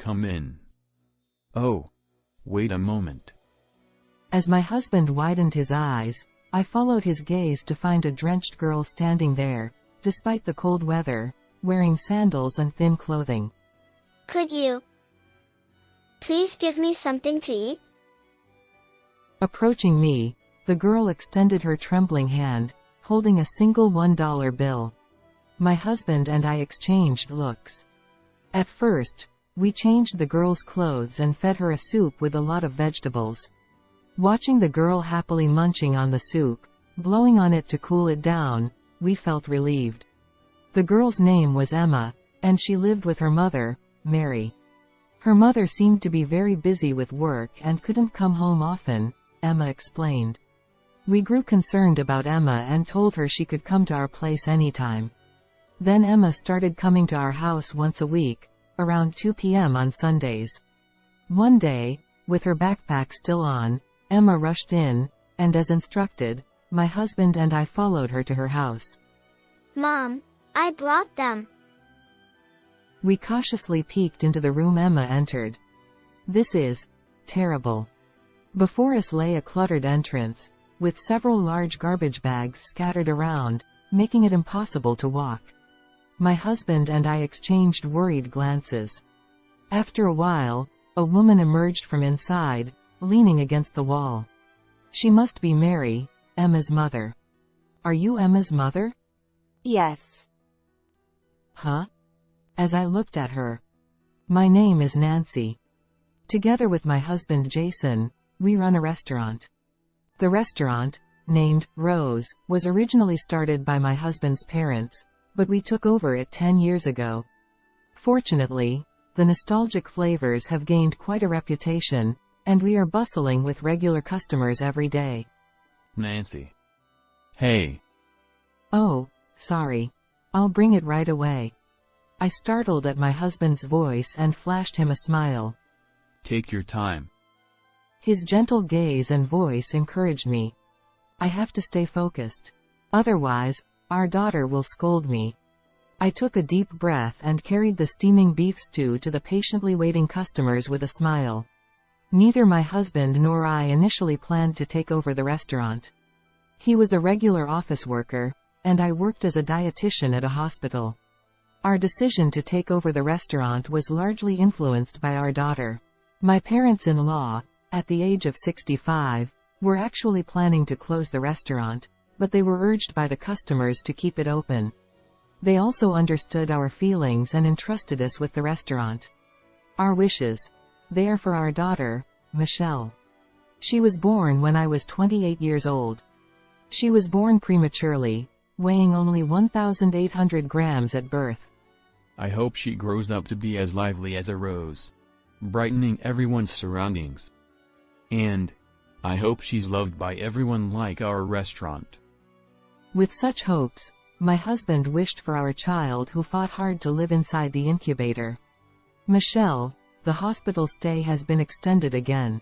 come in. Oh. Wait a moment. As my husband widened his eyes, I followed his gaze to find a drenched girl standing there, despite the cold weather, wearing sandals and thin clothing. Could you please give me something to eat? Approaching me, the girl extended her trembling hand, holding a single $1 bill. My husband and I exchanged looks. At first, we changed the girl's clothes and fed her a soup with a lot of vegetables. Watching the girl happily munching on the soup, blowing on it to cool it down, we felt relieved. The girl's name was Emma, and she lived with her mother, Mary. Her mother seemed to be very busy with work and couldn't come home often, Emma explained. We grew concerned about Emma and told her she could come to our place anytime. Then Emma started coming to our house once a week, around 2 p.m. on Sundays. One day, with her backpack still on, Emma rushed in, and as instructed, my husband and I followed her to her house. Mom, I brought them. We cautiously peeked into the room Emma entered. This is terrible. Before us lay a cluttered entrance, with several large garbage bags scattered around, making it impossible to walk. My husband and I exchanged worried glances. After a while, a woman emerged from inside, leaning against the wall. She must be Mary, Emma's mother. Are you Emma's mother? Yes. Huh? As I looked at her. My name is Nancy. Together with my husband Jason, we run a restaurant. The restaurant, named Rose, was originally started by my husband's parents, but we took over it 10 years ago. Fortunately, the nostalgic flavors have gained quite a reputation, and we are bustling with regular customers every day. Nancy. Hey. Oh, sorry. I'll bring it right away. I startled at my husband's voice and flashed him a smile. Take your time. His gentle gaze and voice encouraged me. I have to stay focused. Otherwise, our daughter will scold me. I took a deep breath and carried the steaming beef stew to the patiently waiting customers with a smile. Neither my husband nor I initially planned to take over the restaurant. He was a regular office worker, and I worked as a dietitian at a hospital. Our decision to take over the restaurant was largely influenced by our daughter. My parents-in-law, at the age of 65, were actually planning to close the restaurant, but they were urged by the customers to keep it open. They also understood our feelings and entrusted us with the restaurant. Our wishes. They are for our daughter, Michelle. She was born when I was 28 years old. She was born prematurely, weighing only 1,800 grams at birth. I hope she grows up to be as lively as a rose, brightening everyone's surroundings. And I hope she's loved by everyone like our restaurant. With such hopes, my husband wished for our child who fought hard to live inside the incubator. Michelle, the hospital stay has been extended again.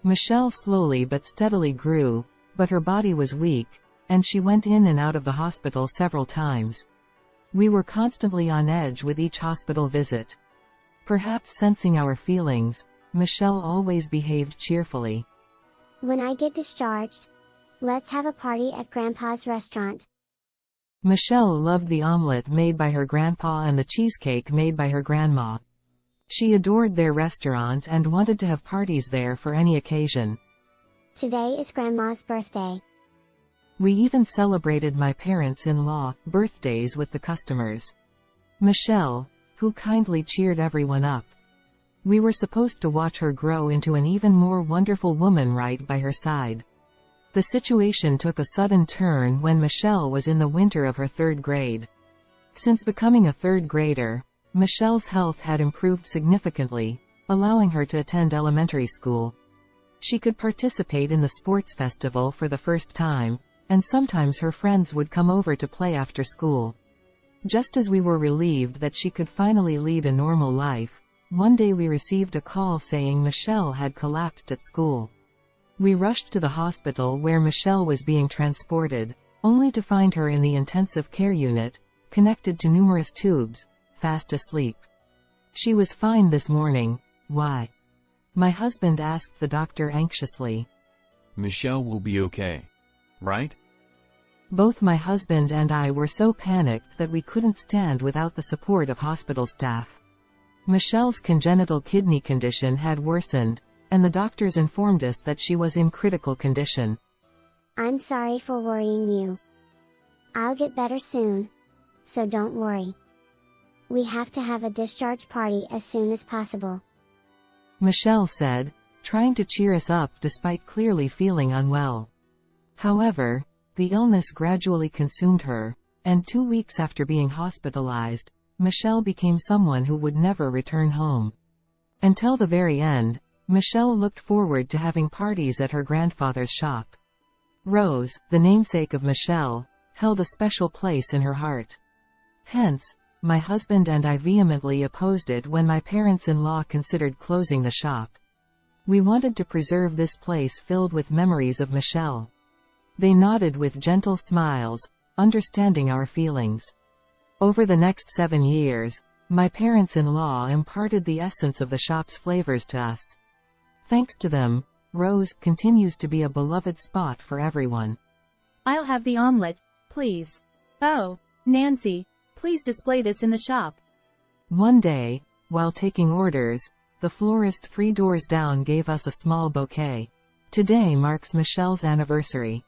Michelle slowly but steadily grew, but her body was weak, and she went in and out of the hospital several times. We were constantly on edge with each hospital visit. Perhaps sensing our feelings, Michelle always behaved cheerfully. When I get discharged, let's have a party at Grandpa's restaurant. Michelle loved the omelet made by her grandpa and the cheesecake made by her grandma. She adored their restaurant and wanted to have parties there for any occasion. Today is Grandma's birthday. We even celebrated my parents-in-law birthdays with the customers. Michelle, who kindly cheered everyone up. We were supposed to watch her grow into an even more wonderful woman right by her side. The situation took a sudden turn when Michelle was in the winter of her 3rd grade. Since becoming a 3rd grader, Michelle's health had improved significantly, allowing her to attend elementary school. She could participate in the sports festival for the first time, and sometimes her friends would come over to play after school. Just as we were relieved that she could finally lead a normal life, one day we received a call saying Michelle had collapsed at school. We rushed to the hospital where Michelle was being transported, only to find her in the intensive care unit, connected to numerous tubes, fast asleep. She was fine this morning. Why? My husband asked the doctor anxiously. Michelle will be okay. Right? Both my husband and I were so panicked that we couldn't stand without the support of hospital staff. Michelle's congenital kidney condition had worsened, and the doctors informed us that she was in critical condition. I'm sorry for worrying you. I'll get better soon. So don't worry. We have to have a discharge party as soon as possible. Michelle said, trying to cheer us up despite clearly feeling unwell. However, the illness gradually consumed her, and 2 weeks after being hospitalized, Michelle became someone who would never return home. Until the very end, Michelle looked forward to having parties at her grandfather's shop. Rose, the namesake of Michelle, held a special place in her heart. Hence, my husband and I vehemently opposed it when my parents-in-law considered closing the shop. We wanted to preserve this place filled with memories of Michelle. They nodded with gentle smiles, understanding our feelings. Over the next 7 years, my parents-in-law imparted the essence of the shop's flavors to us. Thanks to them, Rose continues to be a beloved spot for everyone. I'll have the omelet, please. Oh, Nancy, please display this in the shop. One day, while taking orders, the florist 3 doors down gave us a small bouquet. Today marks Michelle's anniversary.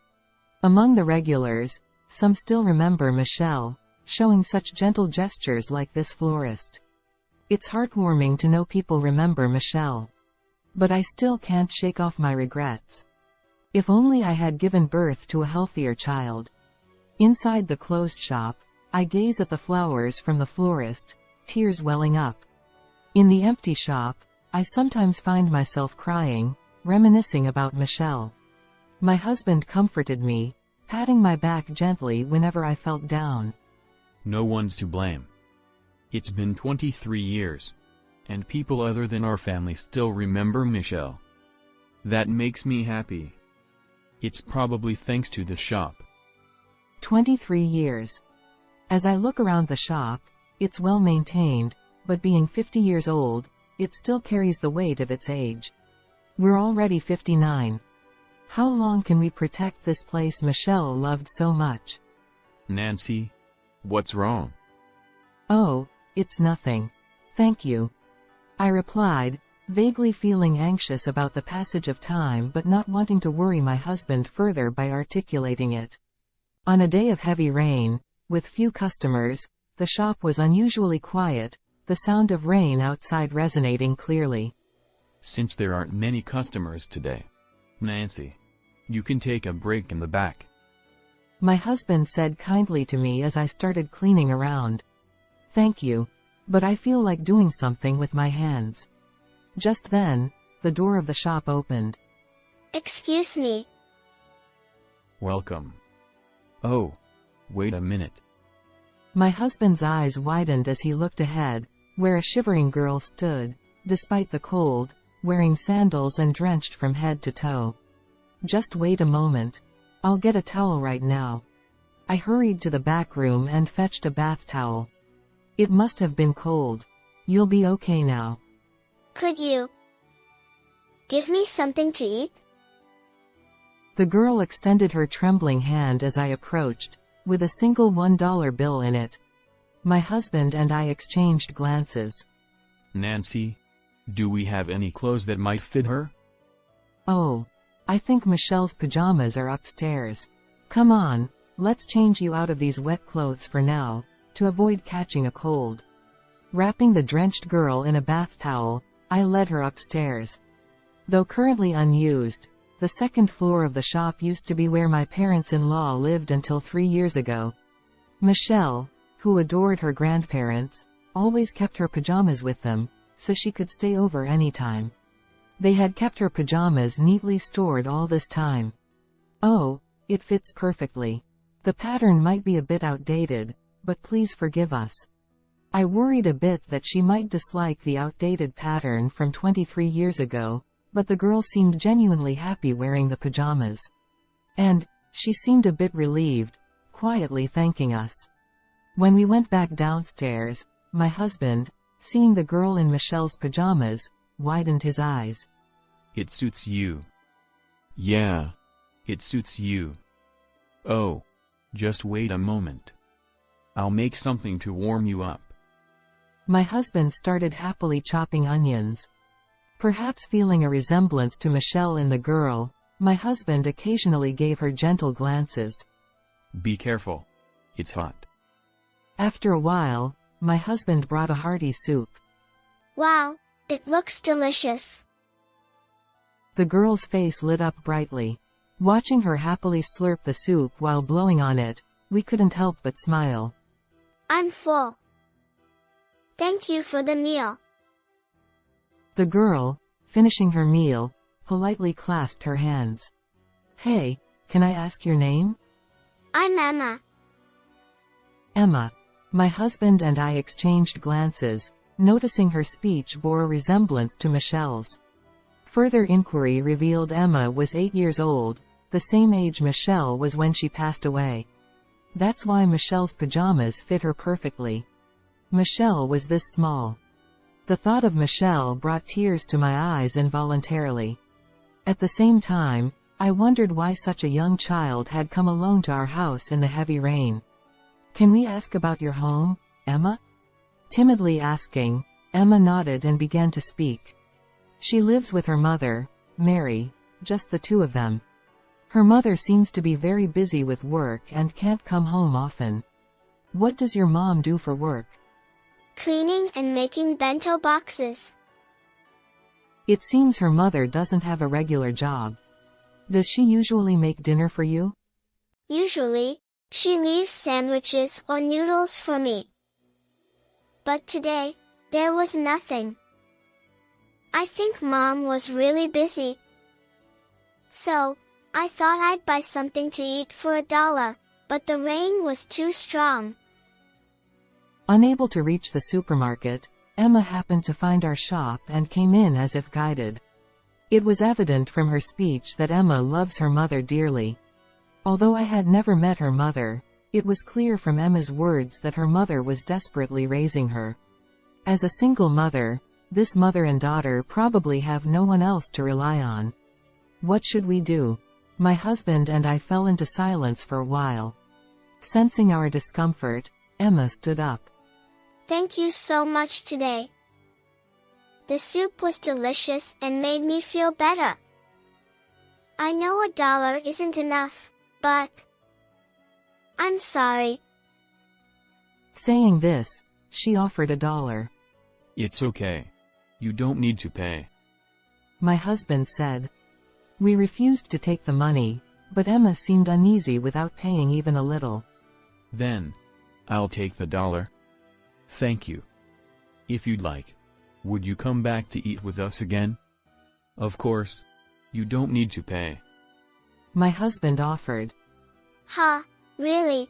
Among the regulars, some still remember Michelle, showing such gentle gestures like this florist. It's heartwarming to know people remember Michelle. But I still can't shake off my regrets. If only I had given birth to a healthier child. Inside the closed shop, I gaze at the flowers from the florist, tears welling up. In the empty shop, I sometimes find myself crying, reminiscing about Michelle. My husband comforted me, patting my back gently whenever I felt down. No one's to blame. It's been 23 years. And people other than our family still remember Michelle. That makes me happy. It's probably thanks to this shop. 23 years. As I look around the shop, it's well maintained, but being 50 years old, it still carries the weight of its age. We're already 59. How long can we protect this place Michelle loved so much? Nancy, what's wrong? Oh, it's nothing. Thank you. I replied, vaguely feeling anxious about the passage of time but not wanting to worry my husband further by articulating it. On a day of heavy rain, with few customers, the shop was unusually quiet, the sound of rain outside resonating clearly. Since there aren't many customers today, Nancy, you can take a break in the back. My husband said kindly to me as I started cleaning around. Thank you. But I feel like doing something with my hands. Just then, the door of the shop opened. Excuse me. Welcome. Oh, wait a minute. My husband's eyes widened as he looked ahead, where a shivering girl stood, despite the cold, wearing sandals and drenched from head to toe. Just wait a moment. I'll get a towel right now. I hurried to the back room and fetched a bath towel. It must have been cold. You'll be okay now. Could you give me something to eat? The girl extended her trembling hand as I approached, with a single $1 bill in it. My husband and I exchanged glances. Nancy, do we have any clothes that might fit her? Oh, I think Michelle's pajamas are upstairs. Come on, let's change you out of these wet clothes for now, to avoid catching a cold. Wrapping the drenched girl in a bath towel, I led her upstairs. Though currently unused, the second floor of the shop used to be where my parents-in-law lived until 3 years ago. Michelle, who adored her grandparents, always kept her pajamas with them, so she could stay over anytime. They had kept her pajamas neatly stored all this time. Oh, it fits perfectly. The pattern might be a bit outdated, but please forgive us. I worried a bit that she might dislike the outdated pattern from 23 years ago, but the girl seemed genuinely happy wearing the pajamas. And she seemed a bit relieved, quietly thanking us. When we went back downstairs, my husband, seeing the girl in Michelle's pajamas, widened his eyes. It suits you. Yeah. It suits you. Oh. Just wait a moment. I'll make something to warm you up. My husband started happily chopping onions. Perhaps feeling a resemblance to Michelle in the girl, my husband occasionally gave her gentle glances. Be careful. It's hot. After a while, my husband brought a hearty soup. Wow, it looks delicious. The girl's face lit up brightly. Watching her happily slurp the soup while blowing on it, we couldn't help but smile. I'm full. Thank you for the meal. The girl, finishing her meal, politely clasped her hands. Hey, can I ask your name? I'm Emma. Emma. My husband and I exchanged glances, noticing her speech bore a resemblance to Michelle's. Further inquiry revealed Emma was 8 years old, the same age Michelle was when she passed away. That's why Michelle's pajamas fit her perfectly. Michelle was this small. The thought of Michelle brought tears to my eyes involuntarily. At the same time, I wondered why such a young child had come alone to our house in the heavy rain. Can we ask about your home, Emma? Timidly asking, Emma nodded and began to speak. She lives with her mother, Mary, just the two of them. Her mother seems to be very busy with work and can't come home often. What does your mom do for work? Cleaning and making bento boxes. It seems her mother doesn't have a regular job. Does she usually make dinner for you? Usually, she leaves sandwiches or noodles for me. But today, there was nothing. I think Mom was really busy. So, I thought I'd buy something to eat for $1, but the rain was too strong. Unable to reach the supermarket, Emma happened to find our shop and came in as if guided. It was evident from her speech that Emma loves her mother dearly. Although I had never met her mother, it was clear from Emma's words that her mother was desperately raising her. As a single mother, this mother and daughter probably have no one else to rely on. What should we do? My husband and I fell into silence for a while. Sensing our discomfort, Emma stood up. Thank you so much today. The soup was delicious and made me feel better. I know $1 isn't enough, but I'm sorry. Saying this, she offered $1. It's okay. You don't need to pay. My husband said. We refused to take the money, but Emma seemed uneasy without paying even a little. Then, I'll take the $1. Thank you. If you'd like, would you come back to eat with us again? Of course. You don't need to pay. My husband offered. Huh, really?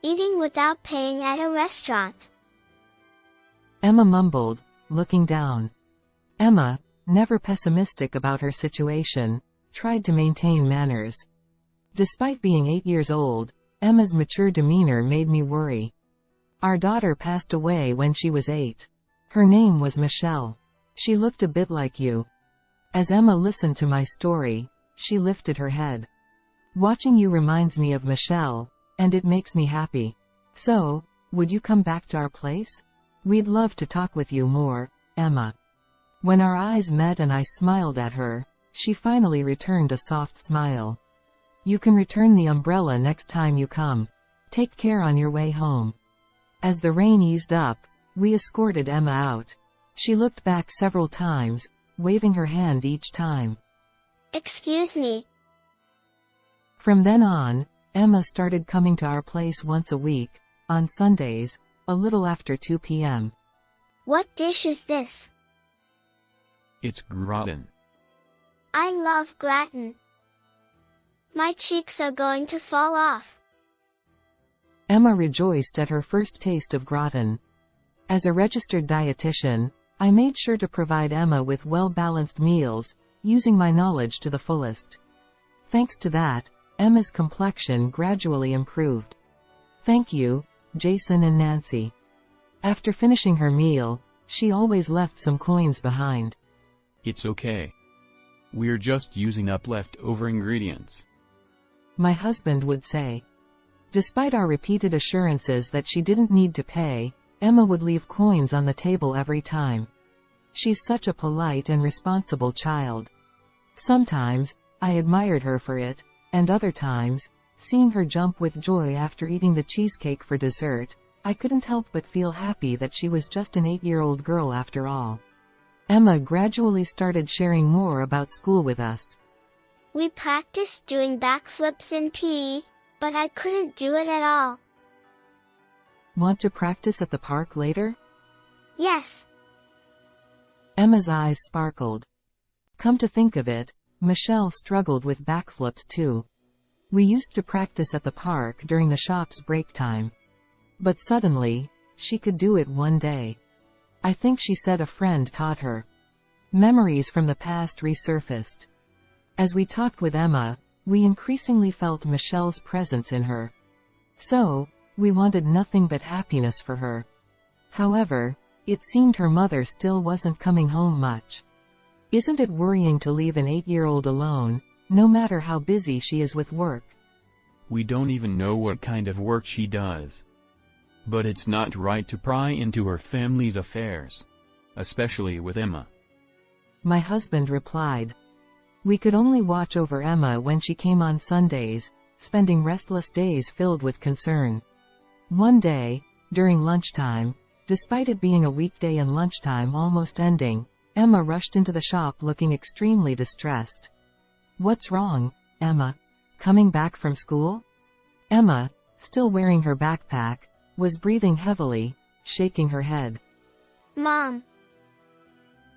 Eating without paying at a restaurant? Emma mumbled, looking down. Emma, never pessimistic about her situation, tried to maintain manners. Despite being 8 years old, Emma's mature demeanor made me worry. Our daughter passed away when she was 8. Her name was Michelle. She looked a bit like you. As Emma listened to my story, she lifted her head. Watching you reminds me of Michelle, and it makes me happy. So, would you come back to our place? We'd love to talk with you more, Emma. When our eyes met and I smiled at her, she finally returned a soft smile. You can return the umbrella next time you come. Take care on your way home. As the rain eased up, we escorted Emma out. She looked back several times, waving her hand each time. Excuse me. From then on, Emma started coming to our place once a week, on Sundays, a little after 2 p.m. What dish is this? It's gratin. I love gratin. My cheeks are going to fall off. Emma rejoiced at her first taste of gratin. As a registered dietitian, I made sure to provide Emma with well-balanced meals, using my knowledge to the fullest. Thanks to that, Emma's complexion gradually improved. Thank you, Jason and Nancy. After finishing her meal, she always left some coins behind. It's okay. We're just using up leftover ingredients. My husband would say. Despite our repeated assurances that she didn't need to pay, Emma would leave coins on the table every time. She's such a polite and responsible child. Sometimes, I admired her for it, and other times, seeing her jump with joy after eating the cheesecake for dessert, I couldn't help but feel happy that she was just an 8-year-old girl after all. Emma gradually started sharing more about school with us. We practiced doing backflips in PE, but I couldn't do it at all. Want to practice at the park later? Yes. Emma's eyes sparkled. Come to think of it, Michelle struggled with backflips too. We used to practice at the park during the shop's break time. But suddenly, she could do it one day. I think she said a friend taught her. Memories from the past resurfaced. As we talked with Emma, we increasingly felt Michelle's presence in her. So, we wanted nothing but happiness for her. However, it seemed her mother still wasn't coming home much. Isn't it worrying to leave an 8-year-old alone, no matter how busy she is with work? We don't even know what kind of work she does. But it's not right to pry into her family's affairs. Especially with Emma. My husband replied. We could only watch over Emma when she came on Sundays, spending restless days filled with concern. One day, during lunchtime, despite it being a weekday and lunchtime almost ending, Emma rushed into the shop looking extremely distressed. What's wrong, Emma? Coming back from school? Emma, still wearing her backpack, was breathing heavily, shaking her head. Mom.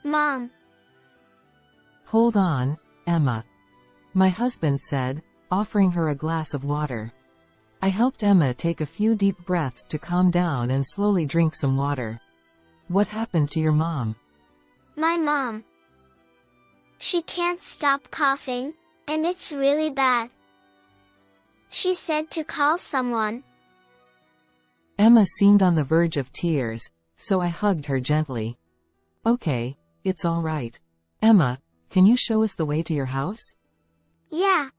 Mom. Hold on, Emma. My husband said, offering her a glass of water. I helped Emma take a few deep breaths to calm down and slowly drink some water. What happened to your mom? My mom. She can't stop coughing, and it's really bad. She said to call someone. Emma seemed on the verge of tears, so I hugged her gently. Okay, it's all right. Emma, can you show us the way to your house? Yeah.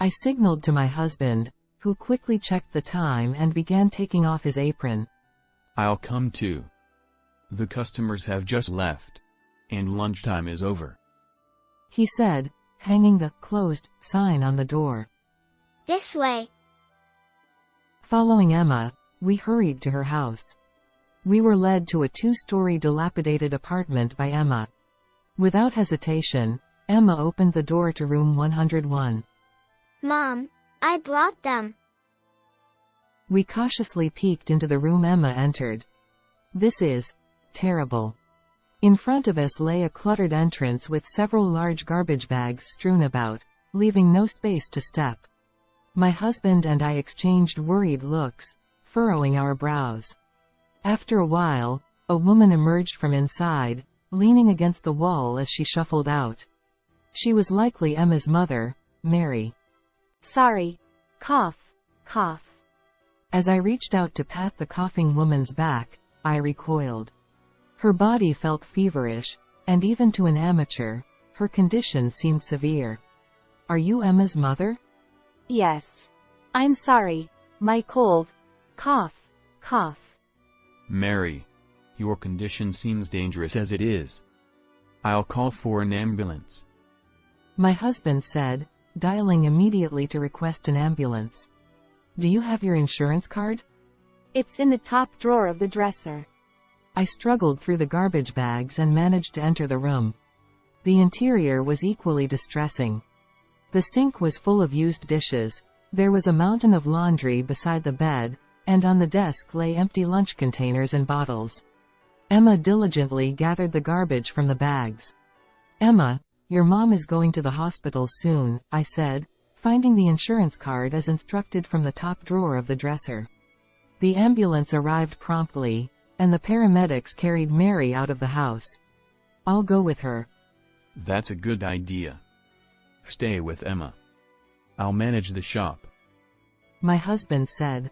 I signaled to my husband, who quickly checked the time and began taking off his apron. I'll come too. The customers have just left, and lunchtime is over. He said, hanging the closed sign on the door. This way. Following Emma, we hurried to her house. We were led to a 2-story dilapidated apartment by Emma. Without hesitation, Emma opened the door to room 101. Mom, I brought them. We cautiously peeked into the room Emma entered. This is terrible. In front of us lay a cluttered entrance with several large garbage bags strewn about, leaving no space to step. My husband and I exchanged worried looks, furrowing our brows. After a while, a woman emerged from inside, leaning against the wall as she shuffled out. She was likely Emma's mother, Mary. Sorry. Cough. Cough. As I reached out to pat the coughing woman's back, I recoiled. Her body felt feverish, and even to an amateur, her condition seemed severe. Are you Emma's mother? Yes. I'm sorry. My cold. Cough. Cough. Mary, your condition seems dangerous as it is. I'll call for an ambulance. My husband said, dialing immediately to request an ambulance. Do you have your insurance card? It's in the top drawer of the dresser. I struggled through the garbage bags and managed to enter the room. The interior was equally distressing. The sink was full of used dishes, there was a mountain of laundry beside the bed, and on the desk lay empty lunch containers and bottles. Emma diligently gathered the garbage from the bags. Emma, your mom is going to the hospital soon, I said, finding the insurance card as instructed from the top drawer of the dresser. The ambulance arrived promptly, and the paramedics carried Mary out of the house. I'll go with her. That's a good idea. Stay with Emma. I'll manage the shop. My husband said.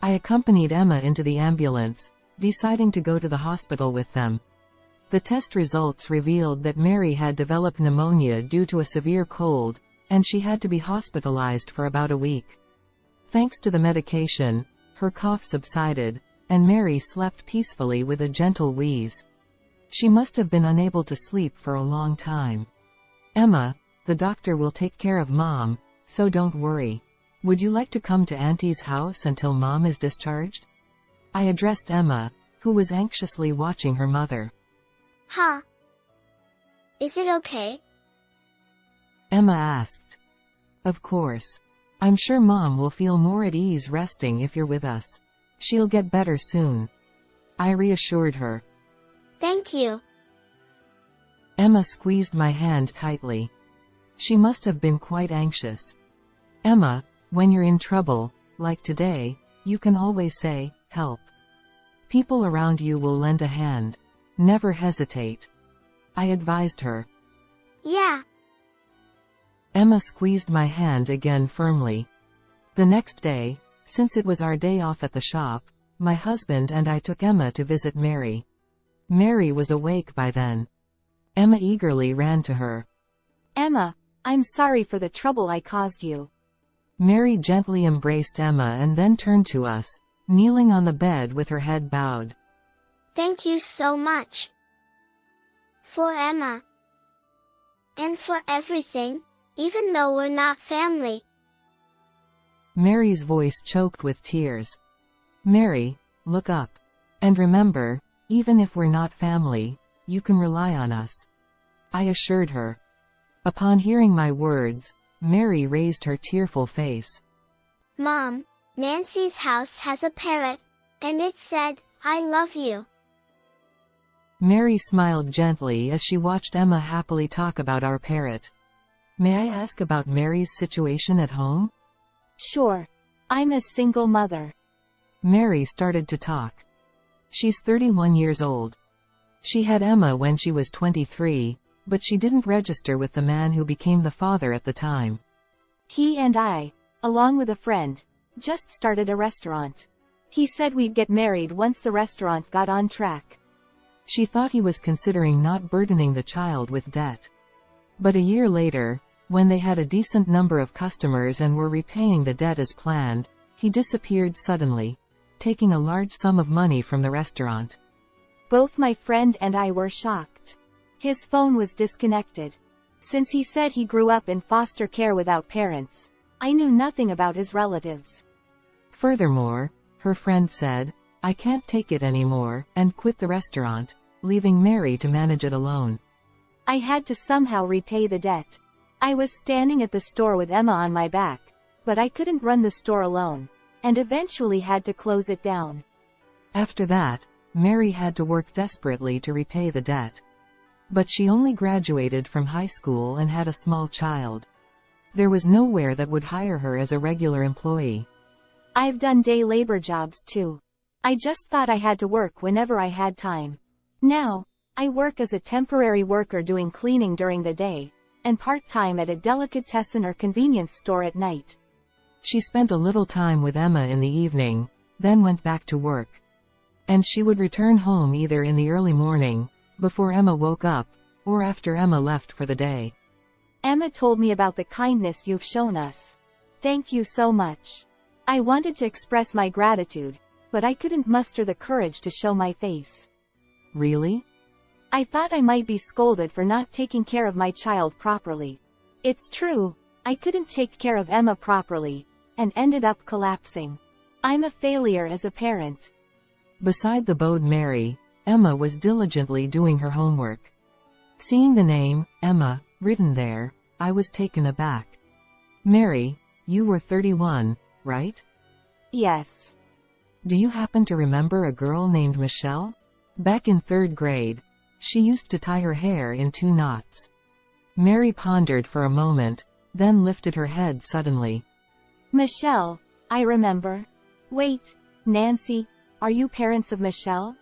I accompanied Emma into the ambulance, deciding to go to the hospital with them. The test results revealed that Mary had developed pneumonia due to a severe cold, and she had to be hospitalized for about a week. Thanks to the medication, her cough subsided, and Mary slept peacefully with a gentle wheeze. She must have been unable to sleep for a long time. "Emma, the doctor will take care of Mom, so don't worry. Would you like to come to Auntie's house until Mom is discharged?" I addressed Emma, who was anxiously watching her mother. Huh? Is it okay? Emma asked. "Of course. I'm sure Mom will feel more at ease resting if you're with us. She'll get better soon." I reassured her. Thank you. Emma squeezed my hand tightly. She must have been quite anxious. "Emma, when you're in trouble, like today, you can always say, 'Help.' People around you will lend a hand. Never hesitate," I advised her. Yeah. Emma squeezed my hand again firmly. The next day, since it was our day off at the shop, my husband and I took Emma to visit Mary. Mary was awake by then. Emma eagerly ran to her. Emma, I'm sorry for the trouble I caused you. Mary gently embraced Emma and then turned to us, kneeling on the bed with her head bowed. Thank you so much. For Emma. And for everything, even though we're not family. Mary's voice choked with tears. "Mary, look up. And remember, even if we're not family, you can rely on us," I assured her. Upon hearing my words, Mary raised her tearful face. Mom, Nancy's house has a parrot, and it said, 'I love you.'" Mary smiled gently as she watched Emma happily talk about our parrot. "May I ask about Mary's situation at home?" Sure. I'm a single mother. Mary started to talk. She's 31 years old. She had Emma when she was 23, but she didn't register with the man who became the father at the time. He and I, along with a friend, just started a restaurant. He said we'd get married once the restaurant got on track. She thought he was considering not burdening the child with debt. But a year later, when they had a decent number of customers and were repaying the debt as planned, he disappeared suddenly, taking a large sum of money from the restaurant. Both my friend and I were shocked. His phone was disconnected. Since he said he grew up in foster care without parents, I knew nothing about his relatives. Furthermore, her friend said, "I can't take it anymore," and quit the restaurant, leaving Mary to manage it alone. I had to somehow repay the debt. I was standing at the store with Emma on my back, but I couldn't run the store alone, and eventually had to close it down. After that, Mary had to work desperately to repay the debt. But she only graduated from high school and had a small child. There was nowhere that would hire her as a regular employee. I've done day labor jobs too. I just thought I had to work whenever I had time. Now, I work as a temporary worker doing cleaning during the day, and part-time at a delicatessen or convenience store at night. She spent a little time with Emma in the evening, then went back to work. And she would return home either in the early morning, before Emma woke up, or after Emma left for the day. Emma told me about the kindness you've shown us. Thank you so much. I wanted to express my gratitude, but I couldn't muster the courage to show my face. Really? I thought I might be scolded for not taking care of my child properly. It's true, I couldn't take care of Emma properly, and ended up collapsing. I'm a failure as a parent. Beside the bowed Mary, Emma was diligently doing her homework. Seeing the name, Emma, written there, I was taken aback. "Mary, you were 31, right?" Yes. "Do you happen to remember a girl named Michelle? Back in 3rd grade, she used to tie her hair in 2 knots. Mary pondered for a moment, then lifted her head suddenly. Michelle, I remember. Wait, Nancy, are you parents of Michelle?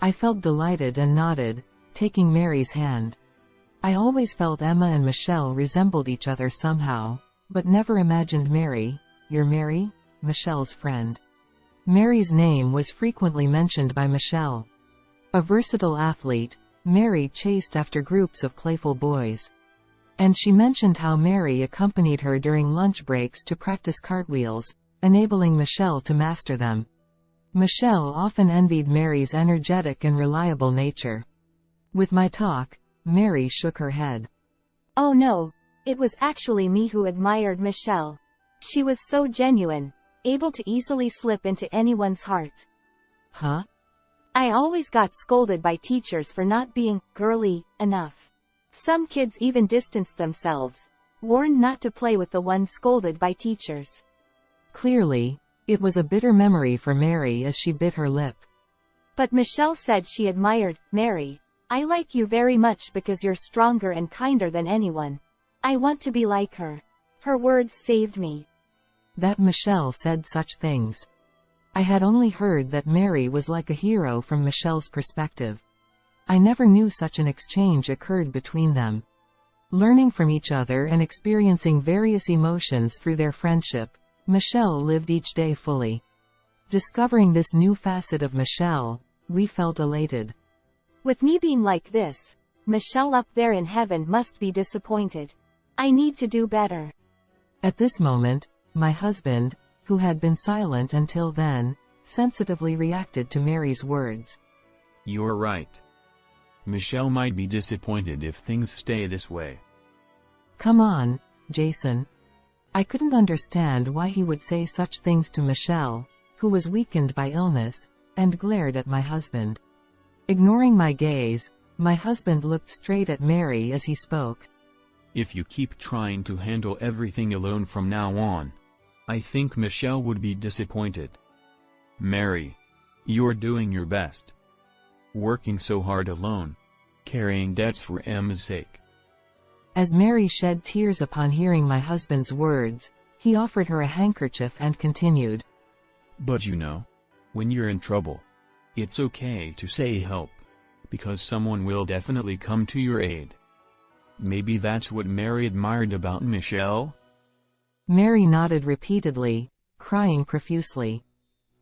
I felt delighted and nodded, taking Mary's hand. I always felt Emma and Michelle resembled each other somehow, but never imagined Mary, you're Mary, Michelle's friend. Mary's name was frequently mentioned by Michelle. A versatile athlete, Mary chased after groups of playful boys. And she mentioned how Mary accompanied her during lunch breaks to practice cartwheels, enabling Michelle to master them. Michelle often envied Mary's energetic and reliable nature. With my talk, Mary shook her head. Oh no, it was actually me who admired Michelle. She was so genuine, able to easily slip into anyone's heart. Huh? I always got scolded by teachers for not being girly enough. Some kids even distanced themselves, warned not to play with the one scolded by teachers. Clearly, it was a bitter memory for Mary as she bit her lip. But Michelle said she admired, Mary, I like you very much because you're stronger and kinder than anyone. I want to be like her. Her words saved me. That Michelle said such things. I had only heard that Mary was like a hero from Michelle's perspective. I never knew such an exchange occurred between them. Learning from each other and experiencing various emotions through their friendship, Michelle lived each day fully. Discovering this new facet of Michelle, we felt elated. With me being like this, Michelle up there in heaven must be disappointed. I need to do better. At this moment, my husband, who had been silent until then, sensitively reacted to Mary's words. You're right. Michelle might be disappointed if things stay this way. Come on, Jason. I couldn't understand why he would say such things to Michelle, who was weakened by illness, and glared at my husband. Ignoring my gaze, my husband looked straight at Mary as he spoke. If you keep trying to handle everything alone from now on, I think Michelle would be disappointed. Mary, you're doing your best. Working so hard alone, carrying debts for Emma's sake. As Mary shed tears upon hearing my husband's words, he offered her a handkerchief and continued. But you know, when you're in trouble, it's okay to say help, because someone will definitely come to your aid. Maybe that's what Mary admired about Michelle? Mary nodded repeatedly, crying profusely.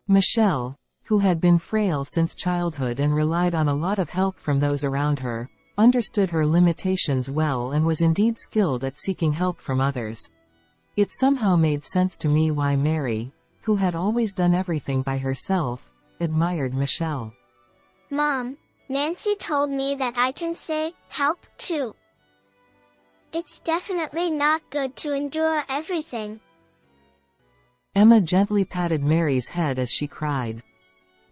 Michelle, who had been frail since childhood and relied on a lot of help from those around her, understood her limitations well and was indeed skilled at seeking help from others. It somehow made sense to me why Mary, who had always done everything by herself, admired Michelle. Mom, Nancy told me that I can say, help, too. It's definitely not good to endure everything. Emma gently patted Mary's head as she cried.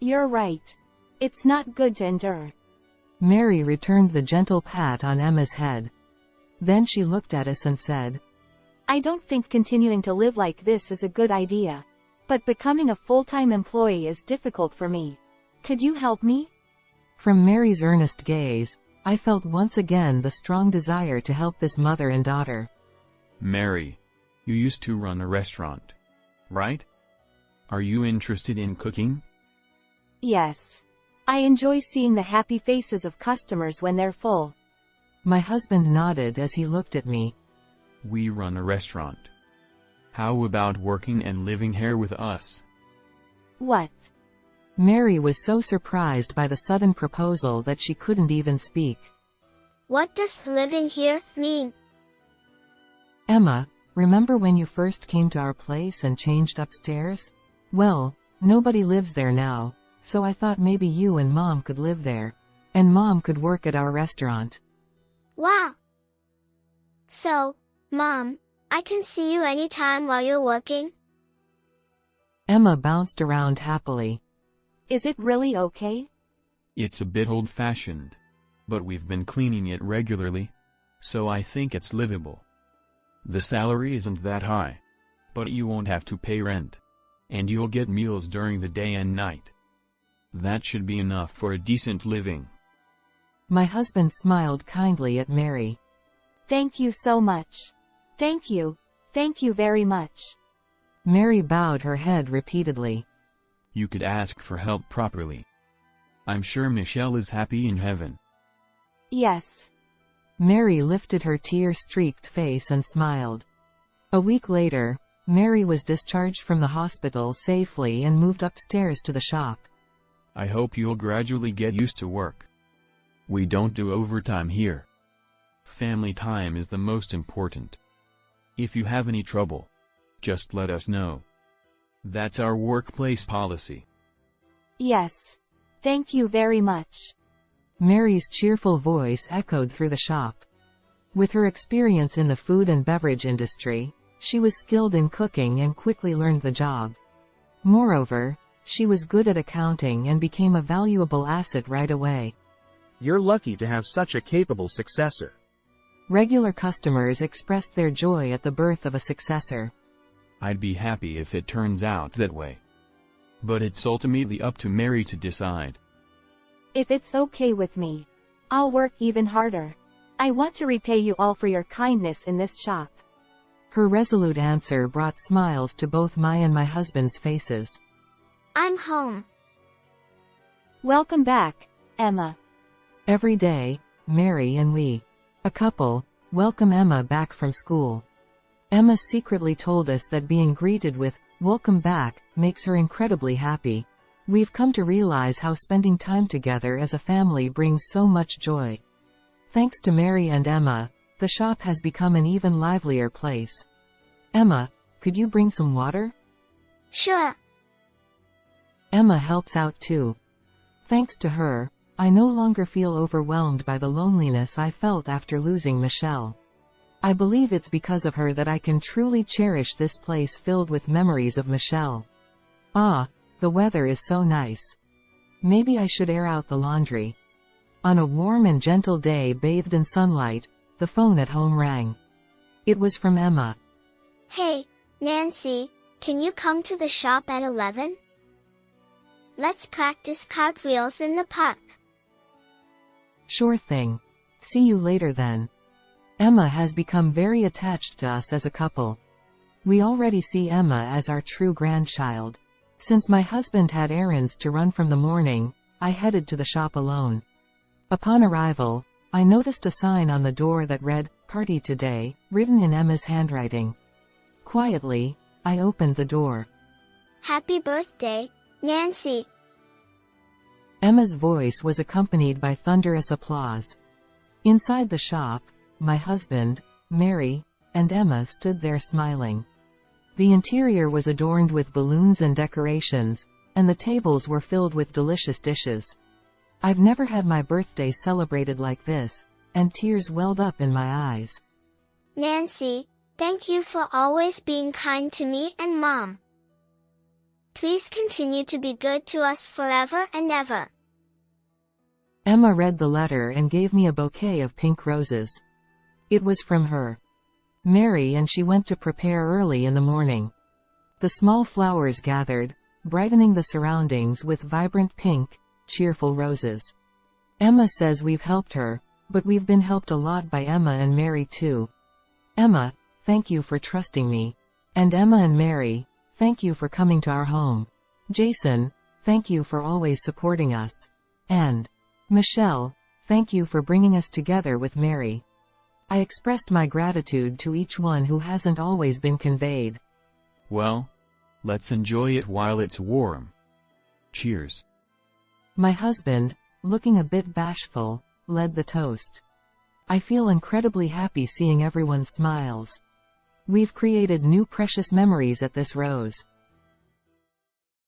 You're right. It's not good to endure. Mary returned the gentle pat on Emma's head. Then she looked at us and said, I don't think continuing to live like this is a good idea. But becoming a full-time employee is difficult for me. Could you help me? From Mary's earnest gaze, I felt once again the strong desire to help this mother and daughter. Mary, you used to run a restaurant, right? Are you interested in cooking? Yes. I enjoy seeing the happy faces of customers when they're full. My husband nodded as he looked at me. We run a restaurant. How about working and living here with us? What? Mary was so surprised by the sudden proposal that she couldn't even speak. What does living here mean? Emma, remember when you first came to our place and changed upstairs? Well, nobody lives there now, so I thought maybe you and Mom could live there. And Mom could work at our restaurant. Wow! So, Mom, I can see you anytime while you're working? Emma bounced around happily. Is it really okay? It's a bit old-fashioned, but we've been cleaning it regularly, so I think it's livable. The salary isn't that high, but you won't have to pay rent, and you'll get meals during the day and night. That should be enough for a decent living. My husband smiled kindly at Mary. Thank you so much. Thank you very much. Mary bowed her head repeatedly. You could ask for help properly. I'm sure Michelle is happy in heaven. Yes. Mary lifted her tear-streaked face and smiled. A week later, Mary was discharged from the hospital safely and moved upstairs to the shop. I hope you'll gradually get used to work. We don't do overtime here. Family time is the most important. If you have any trouble, just let us know. That's our workplace policy. Yes. Thank you very much. Mary's cheerful voice echoed through the shop. With her experience in the food and beverage industry, she was skilled in cooking and quickly learned the job. Moreover, she was good at accounting and became a valuable asset right away. You're lucky to have such a capable successor. Regular customers expressed their joy at the birth of a successor. I'd be happy if it turns out that way. But it's ultimately up to Mary to decide. If it's okay with me, I'll work even harder. I want to repay you all for your kindness in this shop. Her resolute answer brought smiles to both my and my husband's faces. I'm home. Welcome back, Emma. Every day, Mary and we, a couple, welcome Emma back from school. Emma secretly told us that being greeted with, "Welcome back," makes her incredibly happy. We've come to realize how spending time together as a family brings so much joy. Thanks to Mary and Emma, the shop has become an even livelier place. Emma, could you bring some water? Sure. Emma helps out too. Thanks to her, I no longer feel overwhelmed by the loneliness I felt after losing Michelle. I believe it's because of her that I can truly cherish this place filled with memories of Michelle. Ah, the weather is so nice. Maybe I should air out the laundry. On a warm and gentle day bathed in sunlight, the phone at home rang. It was from Emma. Hey, Nancy, can you come to the shop at 11? Let's practice cartwheels in the park. Sure thing. See you later then. Emma has become very attached to us as a couple. We already see Emma as our true grandchild. Since my husband had errands to run from the morning, I headed to the shop alone. Upon arrival, I noticed a sign on the door that read, "Party today," written in Emma's handwriting. Quietly, I opened the door. Happy birthday, Nancy. Emma's voice was accompanied by thunderous applause. Inside the shop, my husband, Mary, and Emma stood there smiling. The interior was adorned with balloons and decorations, and the tables were filled with delicious dishes. I've never had my birthday celebrated like this, and tears welled up in my eyes. Nancy, thank you for always being kind to me and Mom. Please continue to be good to us forever and ever. Emma read the letter and gave me a bouquet of pink roses. It was from her. Mary and she went to prepare early in the morning. The small flowers gathered, brightening the surroundings with vibrant pink, cheerful roses. Emma says we've helped her, but we've been helped a lot by Emma and Mary too. Emma, thank you for trusting me. And Emma and Mary, thank you for coming to our home. Jason, thank you for always supporting us. And Michelle, thank you for bringing us together with Mary. I expressed my gratitude to each one who hasn't always been conveyed. Well, let's enjoy it while it's warm. Cheers. My husband, looking a bit bashful, led the toast. I feel incredibly happy seeing everyone's smiles. We've created new precious memories at this rose.